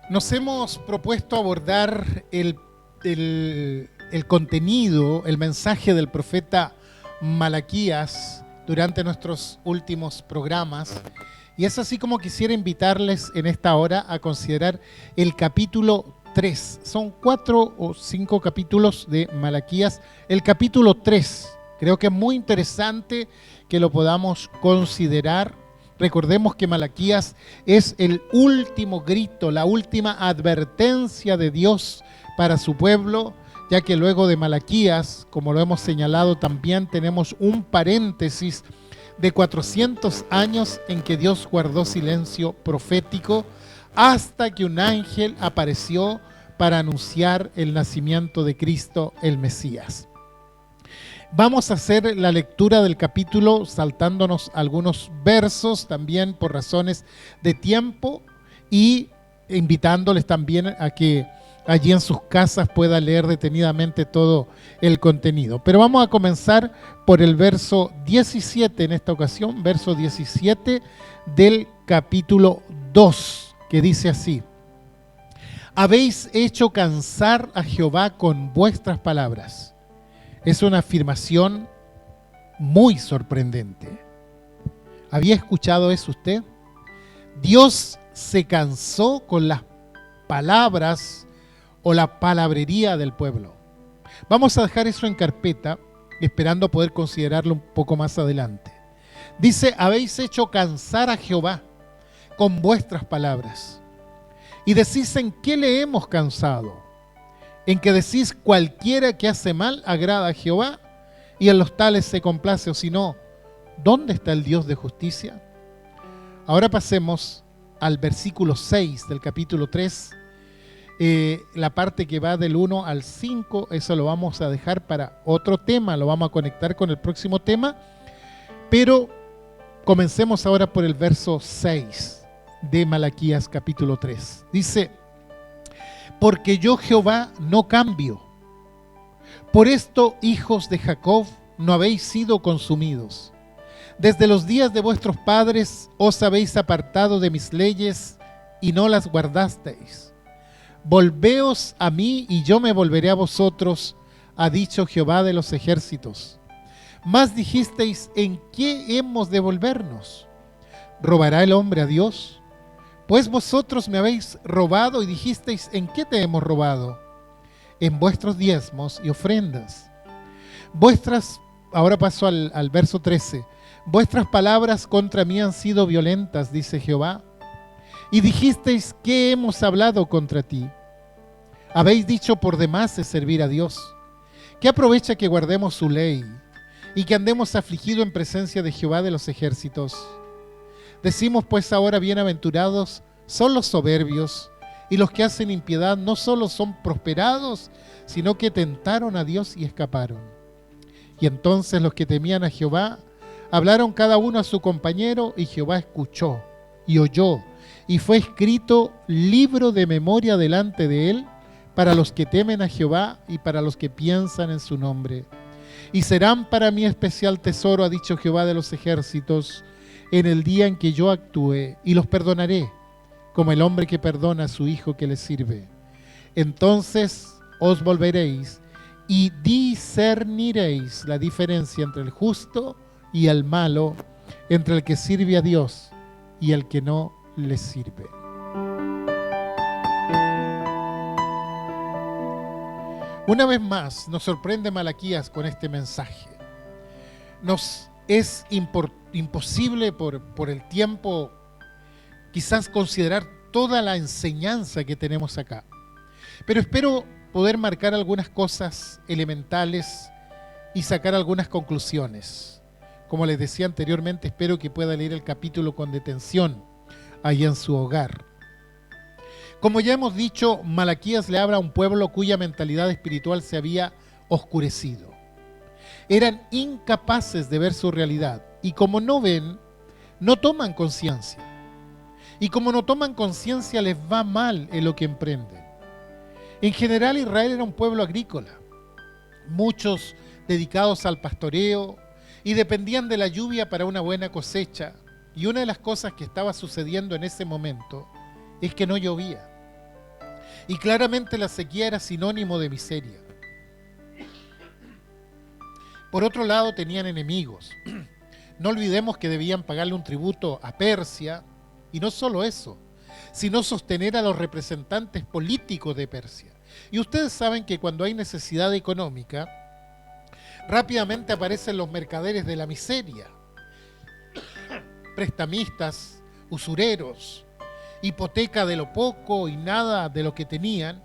Nos hemos propuesto abordar el contenido, el mensaje del profeta Malaquías durante nuestros últimos programas. Y es así como quisiera invitarles en esta hora a considerar el capítulo 3. Son 4 o 5 capítulos de Malaquías. El capítulo 3, creo que es muy interesante que lo podamos considerar. Recordemos que Malaquías es el último grito, la última advertencia de Dios para su pueblo, ya que luego de Malaquías, como lo hemos señalado también, tenemos un paréntesis de 400 años en que Dios guardó silencio profético hasta que un ángel apareció para anunciar el nacimiento de Cristo, el Mesías. Vamos a hacer la lectura del capítulo saltándonos algunos versos también por razones de tiempo y invitándoles también a que allí en sus casas pueda leer detenidamente todo el contenido. Pero vamos a comenzar por el verso 17 en esta ocasión, verso 17 del capítulo 2, que dice así: habéis hecho cansar a Jehová con vuestras palabras. Es una afirmación muy sorprendente. ¿Había escuchado eso usted? Dios se cansó con las palabras o la palabrería del pueblo. Vamos a dejar eso en carpeta, esperando poder considerarlo un poco más adelante. Dice: habéis hecho cansar a Jehová con vuestras palabras. Y decís: ¿en qué le hemos cansado? En que decís: cualquiera que hace mal agrada a Jehová, y en los tales se complace, o si no, ¿dónde está el Dios de justicia? Ahora pasemos al versículo 6 del capítulo 3, la parte que va del 1 al 5, eso lo vamos a dejar para otro tema, lo vamos a conectar con el próximo tema, pero comencemos ahora por el verso 6 de Malaquías capítulo 3. Dice: porque yo Jehová no cambio. Por esto, hijos de Jacob, no habéis sido consumidos. Desde los días de vuestros padres os habéis apartado de mis leyes y no las guardasteis. Volveos a mí y yo me volveré a vosotros, ha dicho Jehová de los ejércitos. Mas dijisteis: ¿en qué hemos de volvernos? ¿Robará el hombre a Dios? Pues vosotros me habéis robado y dijisteis: ¿en qué te hemos robado? En vuestros diezmos y ofrendas. Ahora paso al verso 13. Vuestras palabras contra mí han sido violentas, dice Jehová. Y dijisteis: ¿qué hemos hablado contra ti? Habéis dicho: por demás es servir a Dios. ¿Qué aprovecha que guardemos su ley y que andemos afligidos en presencia de Jehová de los ejércitos? Decimos pues ahora: bienaventurados son los soberbios, y los que hacen impiedad no solo son prosperados, sino que tentaron a Dios y escaparon. Y entonces los que temían a Jehová hablaron cada uno a su compañero, y Jehová escuchó y oyó, y fue escrito libro de memoria delante de él para los que temen a Jehová y para los que piensan en su nombre. Y serán para mí especial tesoro, ha dicho Jehová de los ejércitos, en el día en que yo actúe, y los perdonaré, como el hombre que perdona a su hijo que le sirve. Entonces os volveréis y discerniréis la diferencia entre el justo y el malo, entre el que sirve a Dios y el que no le sirve. Una vez más nos sorprende Malaquías con este mensaje. Nos es imposible por el tiempo quizás considerar toda la enseñanza que tenemos acá, pero espero poder marcar algunas cosas elementales y sacar algunas conclusiones. Como les decía anteriormente, espero que pueda leer el capítulo con detención ahí en su hogar. Como ya hemos dicho, Malaquías le habla a un pueblo cuya mentalidad espiritual se había oscurecido. Eran incapaces de ver su realidad, y como no ven, no toman conciencia. Y como no toman conciencia, les va mal en lo que emprenden. En general, Israel era un pueblo agrícola, muchos dedicados al pastoreo y dependían de la lluvia para una buena cosecha. Y una de las cosas que estaba sucediendo en ese momento es que no llovía. Y claramente la sequía era sinónimo de miseria. Por otro lado, tenían enemigos. No olvidemos que debían pagarle un tributo a Persia, y no solo eso, sino sostener a los representantes políticos de Persia. Y ustedes saben que cuando hay necesidad económica, rápidamente aparecen los mercaderes de la miseria, prestamistas, usureros, hipoteca de lo poco y nada de lo que tenían,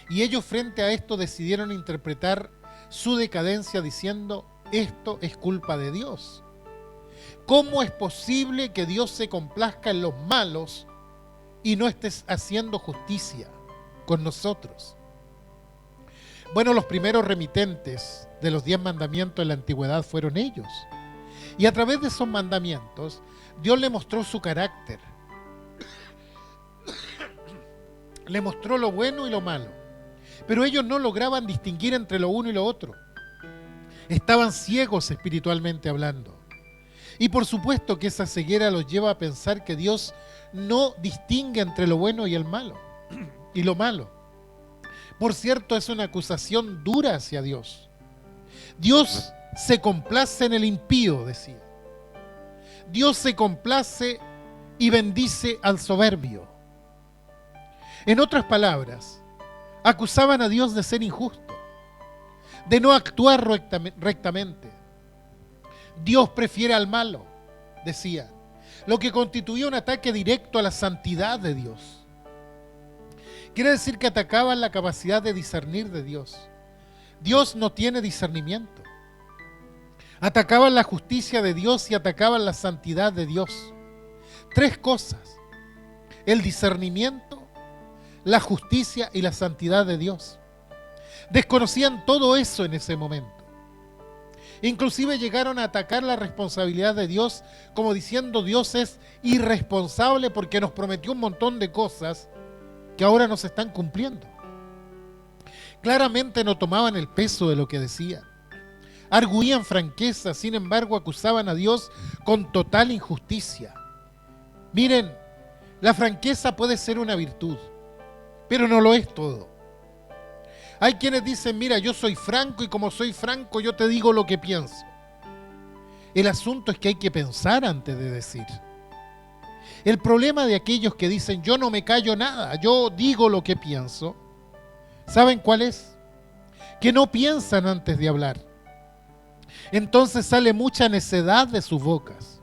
y ellos frente a esto decidieron interpretar su decadencia diciendo: esto es culpa de Dios. ¿Cómo es posible que Dios se complazca en los malos y no estés haciendo justicia con nosotros? Bueno, los primeros remitentes de los 10 mandamientos en la antigüedad fueron ellos. Y a través de esos mandamientos, Dios le mostró su carácter. Le mostró lo bueno y lo malo. Pero ellos no lograban distinguir entre lo uno y lo otro. Estaban ciegos espiritualmente hablando. Y por supuesto que esa ceguera los lleva a pensar que Dios no distingue entre lo bueno y el malo, y lo malo. Por cierto, es una acusación dura hacia Dios. Dios se complace en el impío, decía. Dios se complace y bendice al soberbio. En otras palabras, acusaban a Dios de ser injusto, de no actuar rectamente. Dios prefiere al malo, decía, lo que constituía un ataque directo a la santidad de Dios. Quiere decir que atacaban la capacidad de discernir de Dios. Dios no tiene discernimiento. Atacaban la justicia de Dios y atacaban la santidad de Dios. 3 cosas: el discernimiento, la justicia y la santidad de Dios. Desconocían todo eso en ese momento. Inclusive llegaron a atacar la responsabilidad de Dios, como diciendo: Dios es irresponsable porque nos prometió un montón de cosas que ahora no se están cumpliendo. Claramente no tomaban el peso de lo que decían. Arguían franqueza, sin embargo acusaban a Dios con total injusticia. Miren, la franqueza puede ser una virtud, pero no lo es todo. Hay quienes dicen: mira, yo soy franco y como soy franco yo te digo lo que pienso. El asunto es que hay que pensar antes de decir. El problema de aquellos que dicen: yo no me callo nada, yo digo lo que pienso, ¿saben cuál es? Que no piensan antes de hablar. Entonces sale mucha necedad de sus bocas.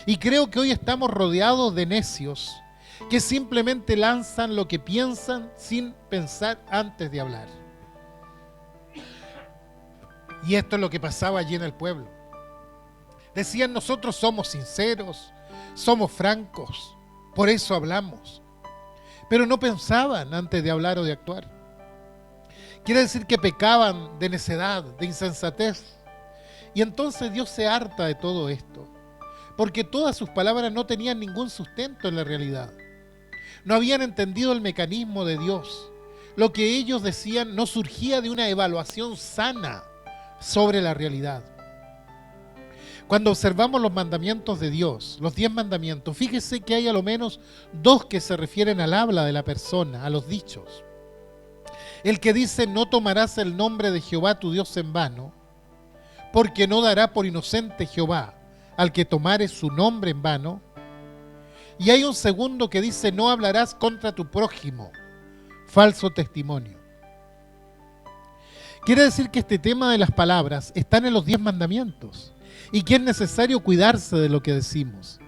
Y creo que hoy estamos rodeados de necios que simplemente lanzan lo que piensan sin pensar antes de hablar. Y esto es lo que pasaba allí en el pueblo. Decían: nosotros somos sinceros, somos francos, por eso hablamos. Pero no pensaban antes de hablar o de actuar. Quiere decir que pecaban de necedad, de insensatez. Y entonces Dios se harta de todo esto, porque todas sus palabras no tenían ningún sustento en la realidad. No habían entendido el mecanismo de Dios. Lo que ellos decían no surgía de una evaluación sana sobre la realidad. Cuando observamos los mandamientos de Dios, los 10 mandamientos, fíjese que hay a lo menos 2 que se refieren al habla de la persona, a los dichos. El que dice: no tomarás el nombre de Jehová tu Dios en vano, porque no dará por inocente Jehová al que tomare su nombre en vano. Y hay un segundo que dice: no hablarás contra tu prójimo, falso testimonio. Quiere decir que este tema de las palabras están en los 10 mandamientos y que es necesario cuidarse de lo que decimos.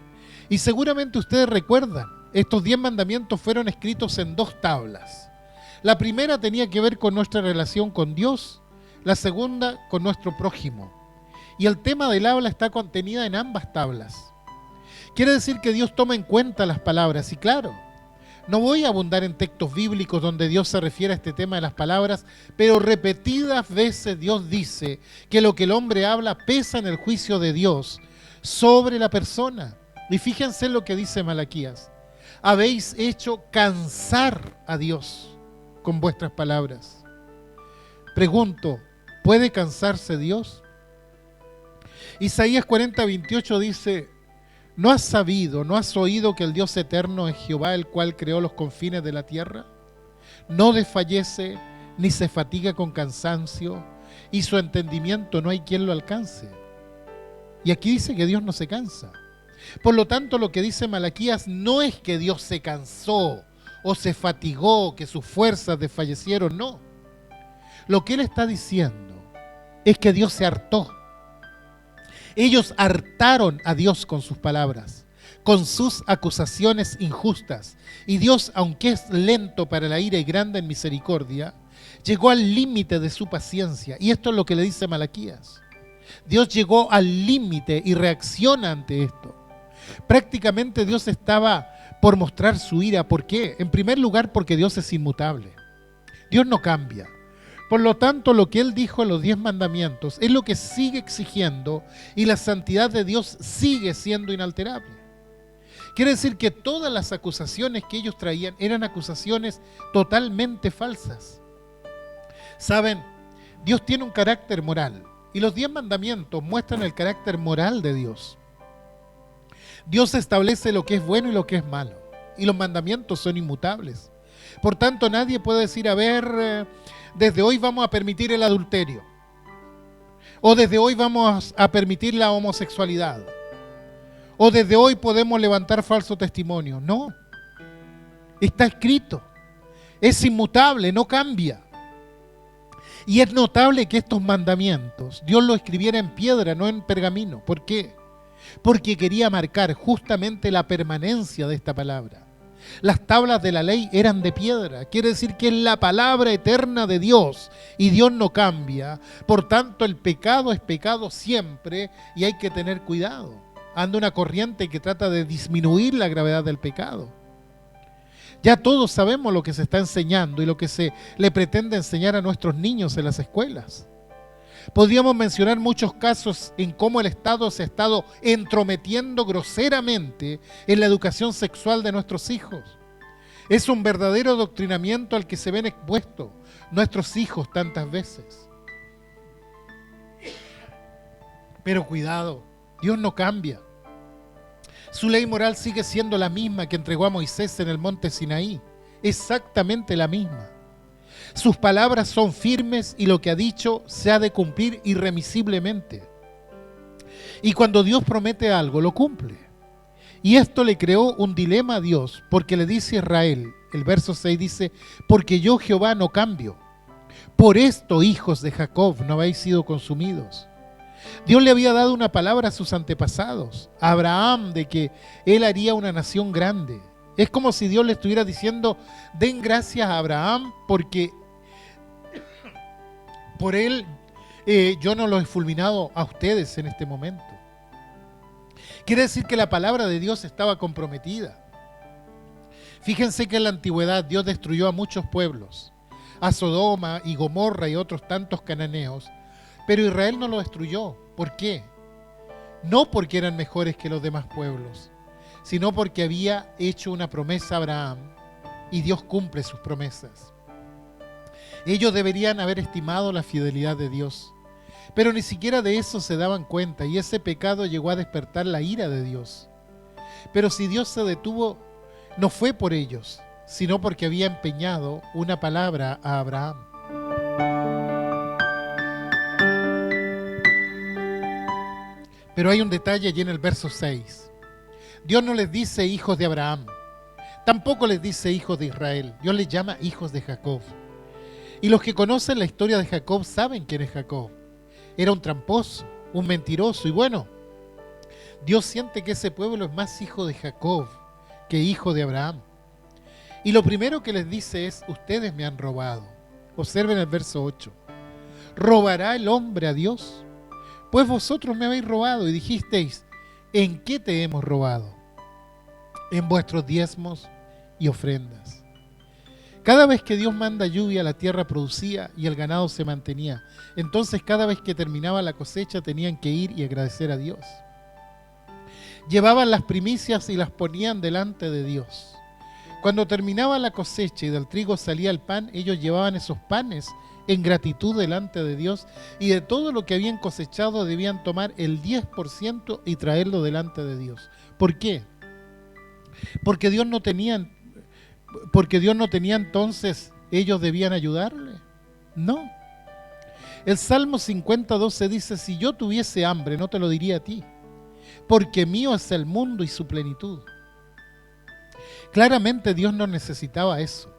Y seguramente ustedes recuerdan, estos 10 mandamientos fueron escritos en 2 tablas. La primera tenía que ver con nuestra relación con Dios, la segunda con nuestro prójimo. Y el tema del habla está contenida en ambas tablas. Quiere decir que Dios toma en cuenta las palabras. Y claro, no voy a abundar en textos bíblicos donde Dios se refiere a este tema de las palabras, pero repetidas veces Dios dice que lo que el hombre habla pesa en el juicio de Dios sobre la persona. Y fíjense lo que dice Malaquías: habéis hecho cansar a Dios con vuestras palabras. Pregunto, ¿puede cansarse Dios? Isaías 40:28 dice: ¿no has sabido, no has oído que el Dios eterno es Jehová, el cual creó los confines de la tierra? no desfallece ni se fatiga con cansancio, y su entendimiento no hay quien lo alcance. Y aquí dice que Dios no se cansa. Por lo tanto, lo que dice Malaquías no es que Dios se cansó o se fatigó, que sus fuerzas desfallecieron, no. Lo que él está diciendo es que Dios se hartó. Ellos hartaron a Dios con sus palabras, con sus acusaciones injustas. Y Dios, aunque es lento para la ira y grande en misericordia, llegó al límite de su paciencia. Y esto es lo que le dice Malaquías. Dios llegó al límite y reacciona ante esto. Prácticamente Dios estaba por mostrar su ira. ¿Por qué? En primer lugar, porque Dios es inmutable. Dios no cambia. Por lo tanto, lo que Él dijo en los 10 mandamientos es lo que sigue exigiendo, y la santidad de Dios sigue siendo inalterable. Quiere decir que todas las acusaciones que ellos traían eran acusaciones totalmente falsas. Saben, Dios tiene un carácter moral, y los 10 mandamientos muestran el carácter moral de Dios. Dios establece lo que es bueno y lo que es malo, y los mandamientos son inmutables. Por tanto, nadie puede decir, a ver, desde hoy vamos a permitir el adulterio, o desde hoy vamos a permitir la homosexualidad, o desde hoy podemos levantar falso testimonio. No, está escrito, es inmutable, no cambia. Y es notable que estos mandamientos Dios los escribiera en piedra, no en pergamino. ¿Por qué? Porque quería marcar justamente la permanencia de esta palabra. Las tablas de la ley eran de piedra, quiere decir que es la palabra eterna de Dios, y Dios no cambia. Por tanto, el pecado es pecado siempre, y hay que tener cuidado. Anda una corriente que trata de disminuir la gravedad del pecado. Ya todos sabemos lo que se está enseñando y lo que se le pretende enseñar a nuestros niños en las escuelas. Podríamos mencionar muchos casos en cómo el Estado se ha estado entrometiendo groseramente en la educación sexual de nuestros hijos. Es un verdadero adoctrinamiento al que se ven expuestos nuestros hijos tantas veces. Pero cuidado, Dios no cambia. Su ley moral sigue siendo la misma que entregó a Moisés en el monte Sinaí, exactamente la misma. Sus palabras son firmes y lo que ha dicho se ha de cumplir irremisiblemente. Y cuando Dios promete algo, lo cumple. Y esto le creó un dilema a Dios, porque le dice a Israel, el verso 6 dice, porque yo Jehová no cambio. Por esto, hijos de Jacob, no habéis sido consumidos. Dios le había dado una palabra a sus antepasados, a Abraham, de que él haría una nación grande. Es como si Dios le estuviera diciendo, den gracias a Abraham porque por él yo no los he fulminado a ustedes en este momento. Quiere decir que la palabra de Dios estaba comprometida. Fíjense que en la antigüedad Dios destruyó a muchos pueblos, a Sodoma y Gomorra y otros tantos cananeos, pero Israel no lo destruyó. ¿Por qué? No porque eran mejores que los demás pueblos, sino porque había hecho una promesa a Abraham y Dios cumple sus promesas. Ellos deberían haber estimado la fidelidad de Dios, pero ni siquiera de eso se daban cuenta, y ese pecado llegó a despertar la ira de Dios. Pero si Dios se detuvo, no fue por ellos, sino porque había empeñado una palabra a Abraham. Pero hay un detalle allí en el verso 6. Dios no les dice hijos de Abraham, tampoco les dice hijos de Israel. Dios les llama hijos de Jacob. Y los que conocen la historia de Jacob saben quién es Jacob. Era un tramposo, un mentiroso. Y bueno, Dios siente que ese pueblo es más hijo de Jacob que hijo de Abraham. Y lo primero que les dice es, ustedes me han robado. Observen el verso 8. ¿Robará el hombre a Dios? Pues vosotros me habéis robado y dijisteis, ¿en qué te hemos robado? En vuestros diezmos y ofrendas. Cada vez que Dios manda lluvia, la tierra producía y el ganado se mantenía. Entonces cada vez que terminaba la cosecha tenían que ir y agradecer a Dios. Llevaban las primicias y las ponían delante de Dios. Cuando terminaba la cosecha y del trigo salía el pan, ellos llevaban esos panes en gratitud delante de Dios, y de todo lo que habían cosechado debían tomar el 10% y traerlo delante de Dios. ¿Por qué? Porque Dios no tenía entonces ellos debían ayudarle? No. El Salmo 50:12 dice: si yo tuviese hambre, no te lo diría a ti, porque mío es el mundo y su plenitud. Claramente Dios no necesitaba eso.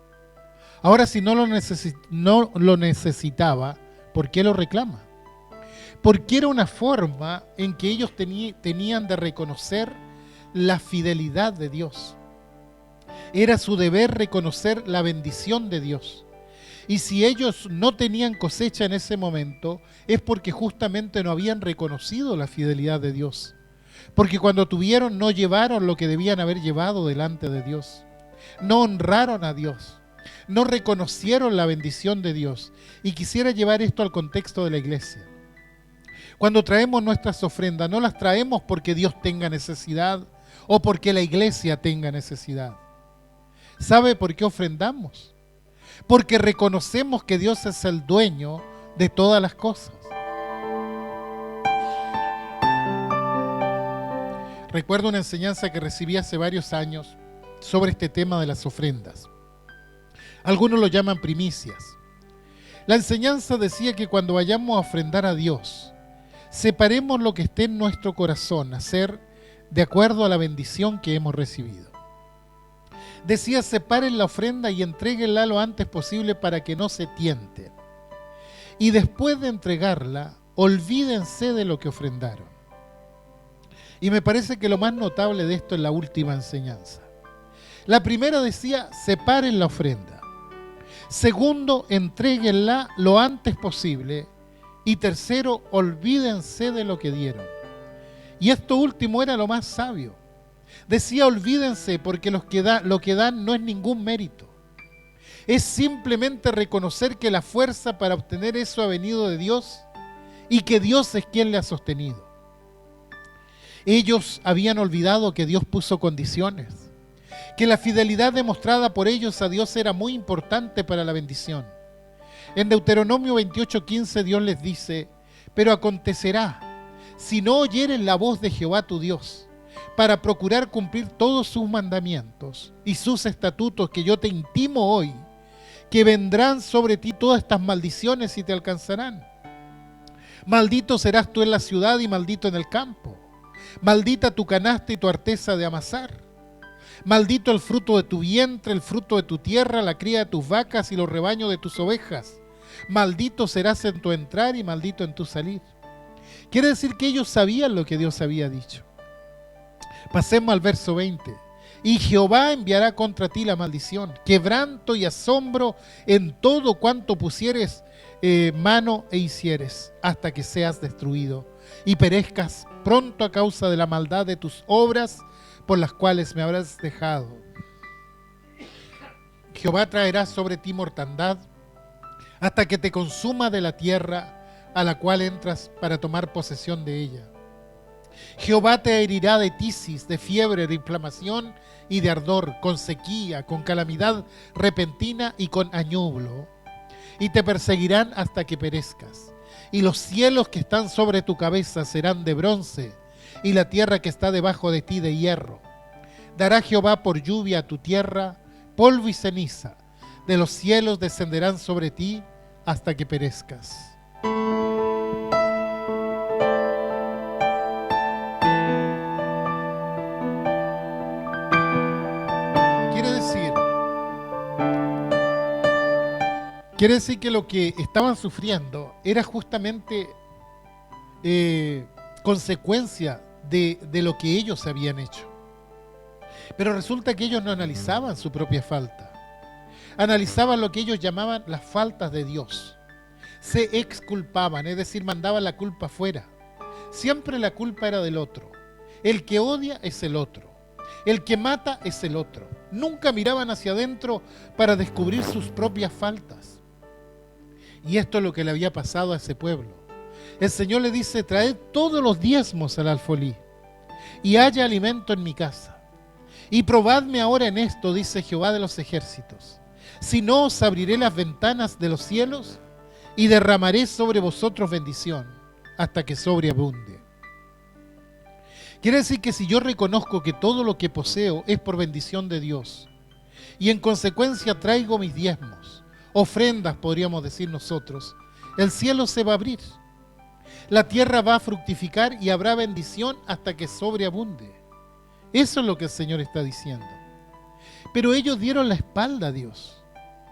Ahora, si no lo necesitaba, ¿por qué lo reclama? Porque era una forma en que ellos tenían de reconocer la fidelidad de Dios. Era su deber reconocer la bendición de Dios. Y si ellos no tenían cosecha en ese momento, es porque justamente no habían reconocido la fidelidad de Dios. Porque cuando tuvieron, no llevaron lo que debían haber llevado delante de Dios. No honraron a Dios. No reconocieron la bendición de Dios. Y quisiera llevar esto al contexto de la iglesia. Cuando traemos nuestras ofrendas, no las traemos porque Dios tenga necesidad o porque la iglesia tenga necesidad. ¿Sabe por qué ofrendamos? Porque reconocemos que Dios es el dueño de todas las cosas. Recuerdo una enseñanza que recibí hace varios años sobre este tema de las ofrendas. Algunos lo llaman primicias. La enseñanza decía que cuando vayamos a ofrendar a Dios, separemos lo que esté en nuestro corazón, hacer de acuerdo a la bendición que hemos recibido. Decía: separen la ofrenda y entréguenla lo antes posible para que no se tienten. Y después de entregarla, olvídense de lo que ofrendaron. Y me parece que lo más notable de esto es la última enseñanza. La primera decía: separen la ofrenda. Segundo, entréguenla lo antes posible. Y tercero, olvídense de lo que dieron. Y esto último era lo más sabio. Decía: olvídense, porque lo que dan no es ningún mérito. Es simplemente reconocer que la fuerza para obtener eso ha venido de Dios y que Dios es quien le ha sostenido. Ellos habían olvidado que Dios puso condiciones, que la fidelidad demostrada por ellos a Dios era muy importante para la bendición. En Deuteronomio 28:15 Dios les dice: pero acontecerá, si no oyeren la voz de Jehová tu Dios, para procurar cumplir todos sus mandamientos y sus estatutos que yo te intimo hoy, que vendrán sobre ti todas estas maldiciones y te alcanzarán. Maldito serás tú en la ciudad y maldito en el campo. Maldita tu canasta y tu arteza de amasar. Maldito el fruto de tu vientre, el fruto de tu tierra, la cría de tus vacas y los rebaños de tus ovejas. Maldito serás en tu entrar y maldito en tu salir. Quiere decir que ellos sabían lo que Dios había dicho. Pasemos al verso 20. Y Jehová enviará contra ti la maldición, quebranto y asombro en todo cuanto pusieres mano e hicieres, hasta que seas destruido y perezcas pronto a causa de la maldad de tus obras, por las cuales me habrás dejado. Jehová traerá sobre ti mortandad, hasta que te consuma de la tierra a la cual entras para tomar posesión de ella. Jehová te herirá de tisis, de fiebre, de inflamación y de ardor, con sequía, con calamidad repentina y con añublo, y te perseguirán hasta que perezcas. Y los cielos que están sobre tu cabeza serán de bronce, y la tierra que está debajo de ti de hierro. Dará Jehová por lluvia a tu tierra polvo y ceniza, de los cielos descenderán sobre ti hasta que perezcas. Quiere decir que lo que estaban sufriendo era justamente consecuencia de lo que ellos habían hecho. Pero resulta que ellos no analizaban su propia falta. Analizaban lo que ellos llamaban las faltas de Dios. Se exculpaban, es decir, mandaban la culpa fuera. Siempre la culpa era del otro. El que odia es el otro. El que mata es el otro. Nunca miraban hacia adentro para descubrir sus propias faltas. Y esto es lo que le había pasado a ese pueblo. El Señor le dice: traed todos los diezmos al alfolí, y haya alimento en mi casa. Y probadme ahora en esto, dice Jehová de los ejércitos. Si no, os abriré las ventanas de los cielos, y derramaré sobre vosotros bendición, hasta que sobreabunde. Quiere decir que si yo reconozco que todo lo que poseo es por bendición de Dios, y en consecuencia traigo mis diezmos, ofrendas, podríamos decir nosotros, el cielo se va a abrir. La tierra va a fructificar y habrá bendición hasta que sobreabunde. Eso es lo que el Señor está diciendo. Pero ellos dieron la espalda a Dios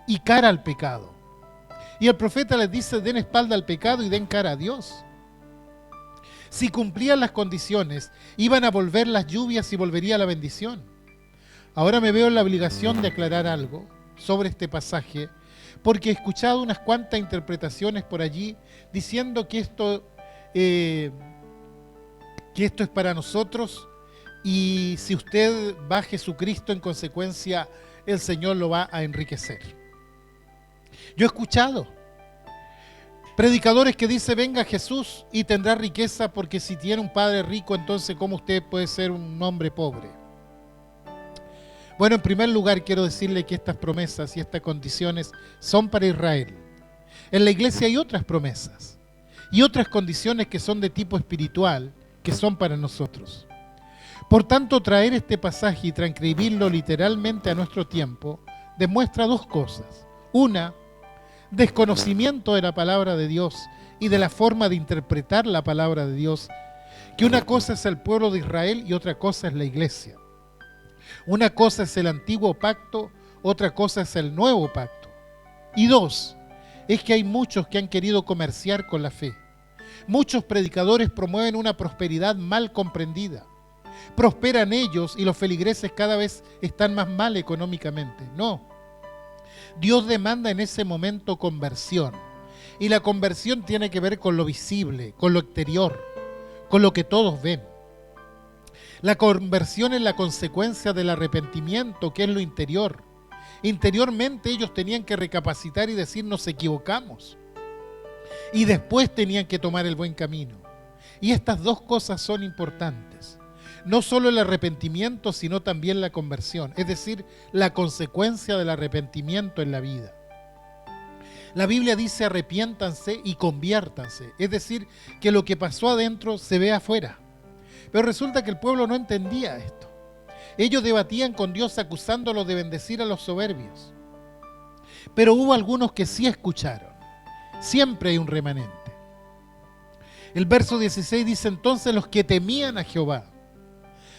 y cara al pecado. Y el profeta les dice, den espalda al pecado y den cara a Dios. Si cumplían las condiciones, iban a volver las lluvias y volvería la bendición. Ahora me veo en la obligación de aclarar algo sobre este pasaje, porque he escuchado unas cuantas interpretaciones por allí diciendo que esto es para nosotros, y si usted va a Jesucristo, en consecuencia, el Señor lo va a enriquecer. Yo he escuchado predicadores que dicen, venga Jesús y tendrá riqueza, porque si tiene un padre rico, entonces ¿cómo usted puede ser un hombre pobre? Bueno, en primer lugar quiero decirle que estas promesas y estas condiciones son para Israel. En la iglesia hay otras promesas y otras condiciones que son de tipo espiritual, que son para nosotros. Por tanto, traer este pasaje y transcribirlo literalmente a nuestro tiempo demuestra dos cosas. Una, desconocimiento de la palabra de Dios y de la forma de interpretar la palabra de Dios, que una cosa es el pueblo de Israel y otra cosa es la iglesia. Una cosa es el antiguo pacto, otra cosa es el nuevo pacto. Y dos, es que hay muchos que han querido comerciar con la fe. Muchos predicadores promueven una prosperidad mal comprendida. Prosperan ellos y los feligreses cada vez están más mal económicamente. No. Dios demanda en ese momento conversión. Y la conversión tiene que ver con lo visible, con lo exterior, con lo que todos ven. La conversión es la consecuencia del arrepentimiento, que es lo interior. Interiormente ellos tenían que recapacitar y decir, nos equivocamos. Y después tenían que tomar el buen camino. Y estas dos cosas son importantes. No solo el arrepentimiento, sino también la conversión, es decir, la consecuencia del arrepentimiento en la vida. La Biblia dice arrepiéntanse y conviértanse, es decir, que lo que pasó adentro se ve afuera. Pero resulta que el pueblo no entendía esto. Ellos debatían con Dios acusándolo de bendecir a los soberbios. Pero hubo algunos que sí escucharon. Siempre hay un remanente. El verso 16 dice, entonces los que temían a Jehová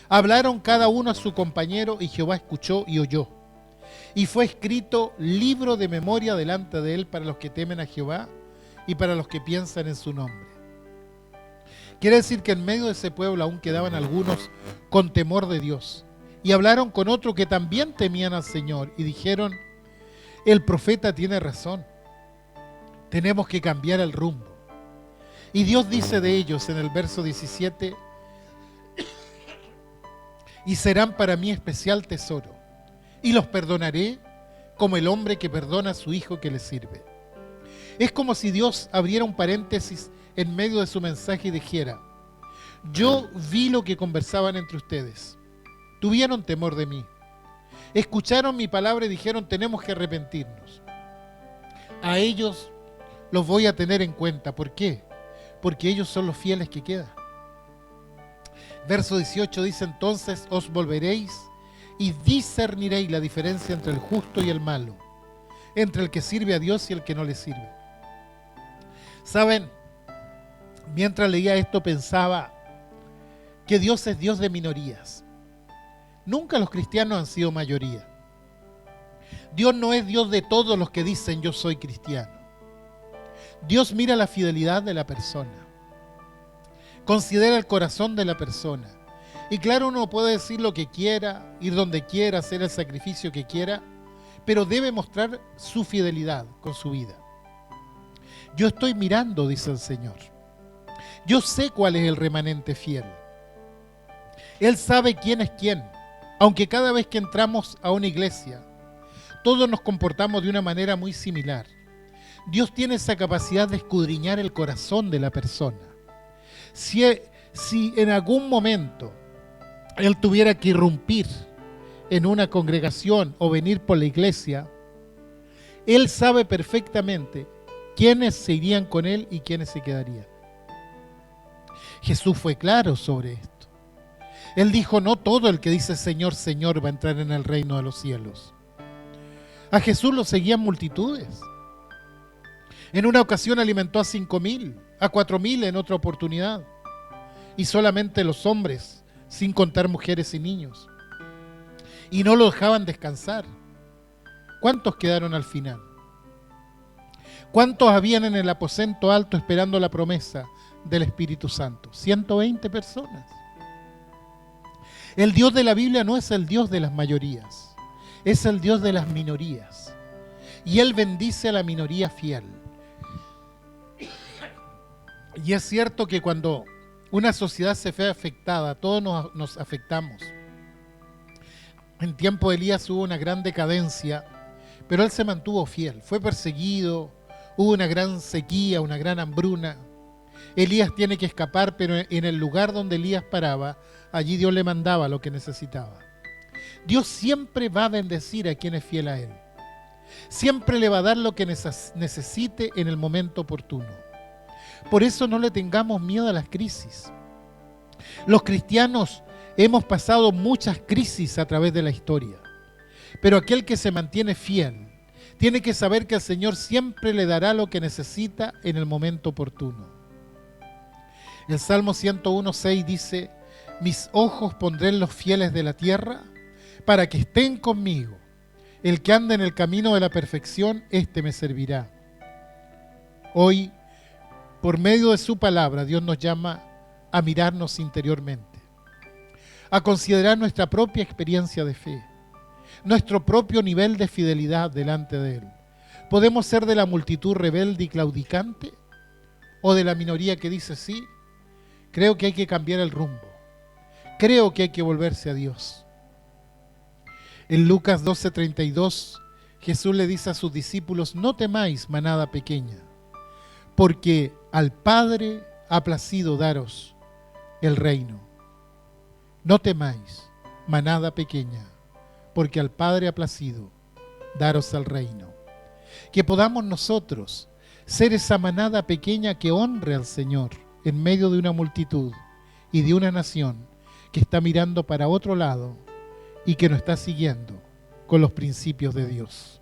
hablaron cada uno a su compañero, y Jehová escuchó y oyó. Y fue escrito libro de memoria delante de él para los que temen a Jehová y para los que piensan en su nombre. Quiere decir que en medio de ese pueblo aún quedaban algunos con temor de Dios. Y hablaron con otros que también temían al Señor y dijeron, el profeta tiene razón. Tenemos que cambiar el rumbo. Y Dios dice de ellos en el verso 17, y serán para mí especial tesoro, y los perdonaré como el hombre que perdona a su hijo que le sirve. Es como si Dios abriera un paréntesis en medio de su mensaje y dijera, yo vi lo que conversaban entre ustedes, tuvieron temor de mí, escucharon mi palabra y dijeron, tenemos que arrepentirnos. A ellos los voy a tener en cuenta. ¿Por qué? Porque ellos son los fieles que quedan. Verso 18 dice, entonces os volveréis y discerniréis la diferencia entre el justo y el malo, entre el que sirve a Dios y el que no le sirve. ¿Saben? Mientras leía esto pensaba que Dios es Dios de minorías. Nunca los cristianos han sido mayoría. Dios no es Dios de todos los que dicen yo soy cristiano. Dios mira la fidelidad de la persona. Considera el corazón de la persona. Y claro, uno puede decir lo que quiera, ir donde quiera, hacer el sacrificio que quiera, pero debe mostrar su fidelidad con su vida. Yo estoy mirando, dice el Señor. Yo sé cuál es el remanente fiel. Él sabe quién es quién. Aunque cada vez que entramos a una iglesia, todos nos comportamos de una manera muy similar. Dios tiene esa capacidad de escudriñar el corazón de la persona. Si en algún momento Él tuviera que irrumpir en una congregación o venir por la iglesia, Él sabe perfectamente quiénes se irían con Él y quiénes se quedarían. Jesús fue claro sobre esto. Él dijo, no todo el que dice Señor, Señor va a entrar en el reino de los cielos. A Jesús lo seguían multitudes. En una ocasión alimentó a 5.000, a 4.000 en otra oportunidad. Y solamente los hombres, sin contar mujeres y niños. Y no lo dejaban descansar. ¿Cuántos quedaron al final? ¿Cuántos habían en el aposento alto esperando la promesa del Espíritu Santo? 120 personas. El Dios de la Biblia no es el Dios de las mayorías, es el Dios de las minorías. Y Él bendice a la minoría fiel. Y es cierto que cuando una sociedad se ve afectada, todos nos afectamos. En tiempo de Elías hubo una gran decadencia, pero él se mantuvo fiel. Fue perseguido, hubo una gran sequía, una gran hambruna. Elías tiene que escapar, pero en el lugar donde Elías paraba, allí Dios le mandaba lo que necesitaba. Dios siempre va a bendecir a quien es fiel a Él. Siempre le va a dar lo que necesite en el momento oportuno. Por eso no le tengamos miedo a las crisis. Los cristianos hemos pasado muchas crisis a través de la historia, pero aquel que se mantiene fiel tiene que saber que el Señor siempre le dará lo que necesita en el momento oportuno. El Salmo 101:6 dice: mis ojos pondré en los fieles de la tierra para que estén conmigo. El que anda en el camino de la perfección, éste me servirá. Hoy, por medio de su palabra, Dios nos llama a mirarnos interiormente, a considerar nuestra propia experiencia de fe, nuestro propio nivel de fidelidad delante de Él. ¿Podemos ser de la multitud rebelde y claudicante o de la minoría que dice sí? Creo que hay que cambiar el rumbo. Creo que hay que volverse a Dios. En Lucas 12:32, Jesús le dice a sus discípulos: no temáis, manada pequeña, porque al Padre ha placido daros el reino. No temáis, manada pequeña, porque al Padre ha placido daros el reino. Que podamos nosotros ser esa manada pequeña que honre al Señor en medio de una multitud y de una nación que está mirando para otro lado y que nos está siguiendo con los principios de Dios.